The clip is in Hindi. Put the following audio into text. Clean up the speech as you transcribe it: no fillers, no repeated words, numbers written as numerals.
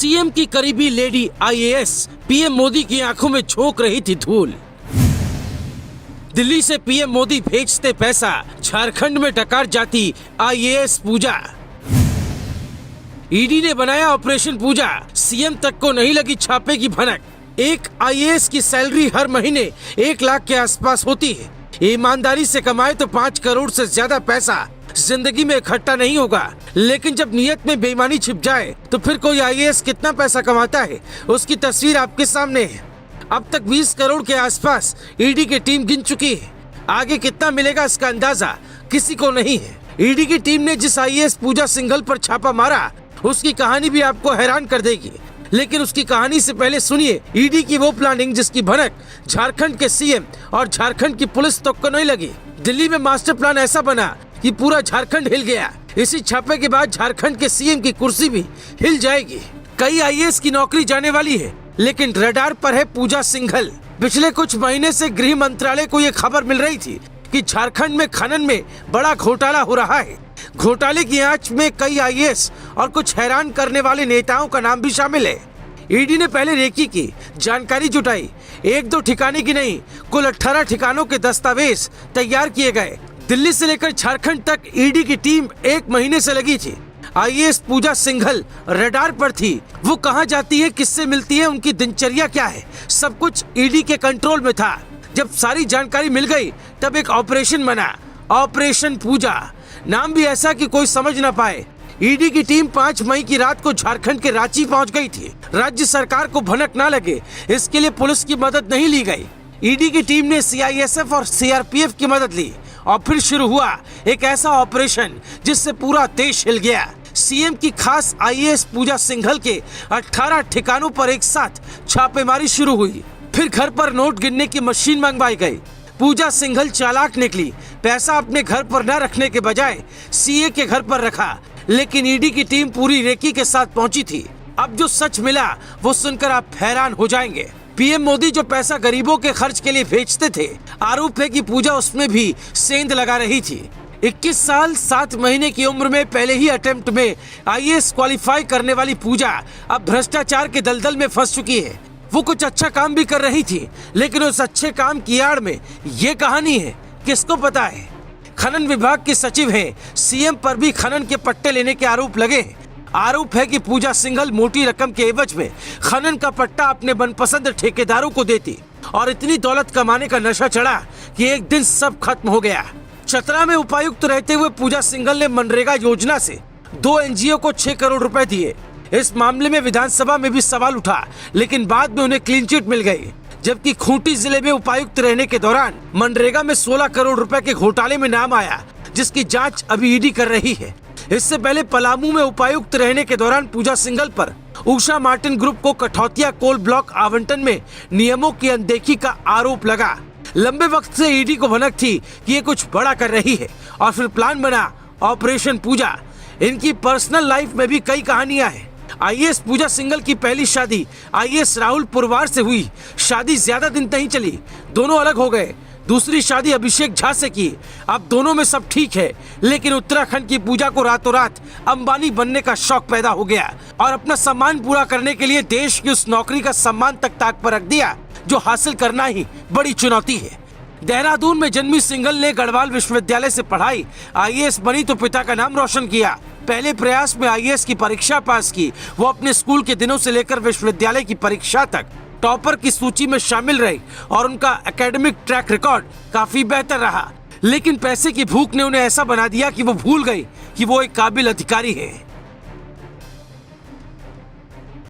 सीएम की करीबी लेडी आईएएस पीएम मोदी की आंखों में झोंक रही थी धूल। दिल्ली से पीएम मोदी भेजते पैसा, झारखंड में डकार जाती आईएएस पूजा। ईडी ने बनाया ऑपरेशन पूजा, सीएम तक को नहीं लगी छापे की भनक। एक आईएएस की सैलरी हर महीने 1 लाख के आसपास होती है। ईमानदारी से कमाए तो 5 करोड़ से ज्यादा पैसा जिंदगी में इकट्ठा नहीं होगा, लेकिन जब नियत में बेईमानी छिप जाए तो फिर कोई आईएएस कितना पैसा कमाता है उसकी तस्वीर आपके सामने है। अब तक 20 करोड़ के आसपास ईडी की टीम गिन चुकी है। आगे कितना मिलेगा इसका अंदाजा किसी को नहीं है। ईडी की टीम ने जिस आईएएस पूजा सिंघल पर छापा मारा उसकी कहानी भी आपको हैरान कर देगी, लेकिन उसकी कहानी से पहले सुनिए ईडी की वो प्लानिंग जिसकी भनक झारखंड के सीएम और झारखंड की पुलिस तक को नहीं लगी। दिल्ली में मास्टर प्लान ऐसा बना कि पूरा झारखंड हिल गया। इसी छापे के बाद झारखंड के सीएम की कुर्सी भी हिल जाएगी। कई आईएएस की नौकरी जाने वाली है, लेकिन रडार पर है पूजा सिंघल। पिछले कुछ महीने से गृह मंत्रालय को ये खबर मिल रही थी कि झारखंड में खनन में बड़ा घोटाला हो रहा है। घोटाले की आंच में कई आईएएस और कुछ हैरान करने वाले नेताओं का नाम भी शामिल है। ईडी ने पहले रेकी की जानकारी जुटाई। 1-2 ठिकाने की नहीं, कुल 18 ठिकानों के दस्तावेज तैयार किए गए। दिल्ली से लेकर झारखंड तक ईडी की टीम 1 महीने से लगी थी। आईएएस पूजा सिंघल रडार पर थी। वो कहां जाती है, किससे मिलती है, उनकी दिनचर्या क्या है, सब कुछ ईडी के कंट्रोल में था। जब सारी जानकारी मिल गई तब एक ऑपरेशन बना, ऑपरेशन पूजा। नाम भी ऐसा कि कोई समझ न पाए। ईडी की टीम 5 मई की रात को झारखंड के रांची पहुंच गई थी। राज्य सरकार को भनक न लगे इसके लिए पुलिस की मदद नहीं ली गई। ईडी की टीम ने सीआईएसएफ और सीआरपीएफ की मदद ली और फिर शुरू हुआ एक ऐसा ऑपरेशन जिससे पूरा देश हिल गया। सीएम की खास आईएएस पूजा सिंघल के 18 ठिकानों पर एक साथ छापेमारी शुरू हुई। फिर घर पर नोट गिनने की मशीन मंगवाई गई। पूजा सिंघल चालाक निकली। पैसा अपने घर पर न रखने के बजाय सीए के घर पर रखा, लेकिन ईडी की टीम पूरी रेकी के साथ पहुंची थी। अब जो सच मिला वो सुनकर आप हैरान हो जाएंगे। पीएम मोदी जो पैसा गरीबों के खर्च के लिए भेजते थे, आरोप है कि पूजा उसमें भी सेंध लगा रही थी। 21 साल 7 महीने की उम्र में पहले ही अटेम्प्ट में आईएएस क्वालिफाई करने वाली पूजा अब भ्रष्टाचार के दलदल में फंस चुकी है। वो कुछ अच्छा काम भी कर रही थी, लेकिन उस अच्छे काम की आड़ में ये कहानी है, किसको पता है। खनन विभाग के सचिव हैं, सीएम पर भी खनन के पट्टे लेने के आरोप लगे। आरोप है कि पूजा सिंघल मोटी रकम के एवज में खनन का पट्टा अपने मनपसंद ठेकेदारों को देती और इतनी दौलत कमाने का नशा चढ़ा कि एक दिन सब खत्म हो गया। चतरा में उपायुक्त रहते हुए पूजा सिंघल ने मनरेगा योजना से 2 एनजीओ को 6 करोड़ रुपए दिए। इस मामले में विधानसभा में भी सवाल उठा, लेकिन बाद में उन्हें क्लीन चिट मिल गई। जबकि खूंटी जिले में उपायुक्त रहने के दौरान मनरेगा में 16 करोड़ रुपए के घोटाले में नाम आया, जिसकी जांच अभी ईडी कर रही है। इससे पहले पलामू में उपायुक्त रहने के दौरान पूजा सिंघल पर उषा मार्टिन ग्रुप को कठौतिया कोल ब्लॉक आवंटन में नियमों की अनदेखी का आरोप लगा। लंबे वक्त से ईडी को भनक थी कि ये कुछ बड़ा कर रही है और फिर प्लान बना ऑपरेशन पूजा। इनकी पर्सनल लाइफ में भी कई कहानियां हैं। आईएएस पूजा सिंघल की पहली शादी आईएएस राहुल पुरवार से हुई। शादी ज्यादा दिन नहीं चली, दोनों अलग हो गए। दूसरी शादी अभिषेक झा से की। अब दोनों में सब ठीक है, लेकिन उत्तराखंड की पूजा को रातों रात अंबानी बनने का शौक पैदा हो गया और अपना सम्मान पूरा करने के लिए देश की उस नौकरी का सम्मान तक ताक पर रख दिया जो हासिल करना ही बड़ी चुनौती है। देहरादून में जन्मी सिंघल ने गढ़वाल विश्वविद्यालय से पढ़ाई, आईएएस बनी तो पिता का नाम रोशन किया। पहले प्रयास में आईएएस की परीक्षा पास की। वो अपने स्कूल के दिनों से लेकर विश्वविद्यालय की परीक्षा तक टॉपर की सूची में शामिल रही और उनका एकेडमिक ट्रैक रिकॉर्ड काफी बेहतर रहा। लेकिन पैसे की भूख ने उन्हें ऐसा बना दिया कि वो भूल गई कि वो एक काबिल अधिकारी है।